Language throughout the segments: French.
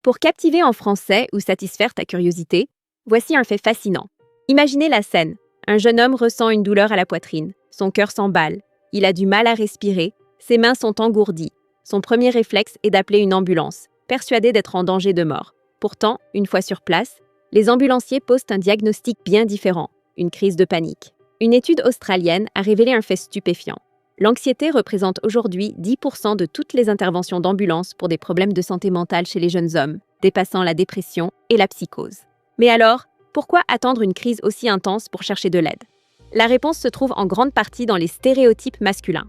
Pour captiver en français ou satisfaire ta curiosité, voici un fait fascinant. Imaginez la scène. Un jeune homme ressent une douleur à la poitrine. Son cœur s'emballe. Il a du mal à respirer. Ses mains sont engourdies. Son premier réflexe est d'appeler une ambulance, persuadé d'être en danger de mort. Pourtant, une fois sur place, les ambulanciers posent un diagnostic bien différent, une crise de panique. Une étude australienne a révélé un fait stupéfiant. L'anxiété représente aujourd'hui 10% de toutes les interventions d'ambulance pour des problèmes de santé mentale chez les jeunes hommes, dépassant la dépression et la psychose. Mais alors, pourquoi attendre une crise aussi intense pour chercher de l'aide? La réponse se trouve en grande partie dans les stéréotypes masculins.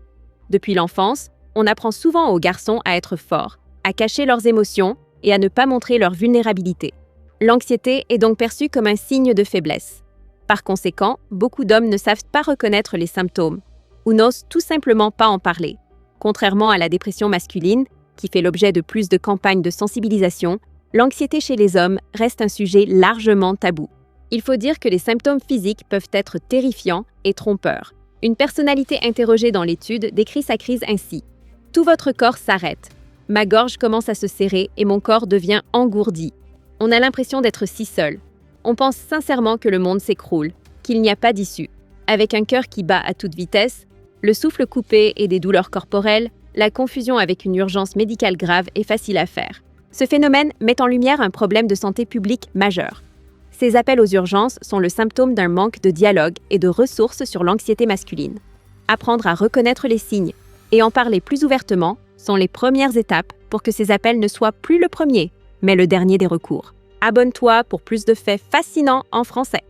Depuis l'enfance, on apprend souvent aux garçons à être forts, à cacher leurs émotions et à ne pas montrer leur vulnérabilité. L'anxiété est donc perçue comme un signe de faiblesse. Par conséquent, beaucoup d'hommes ne savent pas reconnaître les symptômes ou n'osent tout simplement pas en parler. Contrairement à la dépression masculine, qui fait l'objet de plus de campagnes de sensibilisation, l'anxiété chez les hommes reste un sujet largement tabou. Il faut dire que les symptômes physiques peuvent être terrifiants et trompeurs. Une personnalité interrogée dans l'étude décrit sa crise ainsi. « Tout votre corps s'arrête. Ma gorge commence à se serrer et mon corps devient engourdi. On a l'impression d'être si seul. On pense sincèrement que le monde s'écroule, qu'il n'y a pas d'issue. Avec un cœur qui bat à toute vitesse, le souffle coupé et des douleurs corporelles, la confusion avec une urgence médicale grave est facile à faire. Ce phénomène met en lumière un problème de santé publique majeur. Ces appels aux urgences sont le symptôme d'un manque de dialogue et de ressources sur l'anxiété masculine. Apprendre à reconnaître les signes et en parler plus ouvertement sont les premières étapes pour que ces appels ne soient plus le premier, mais le dernier des recours. Abonne-toi pour plus de faits fascinants en français.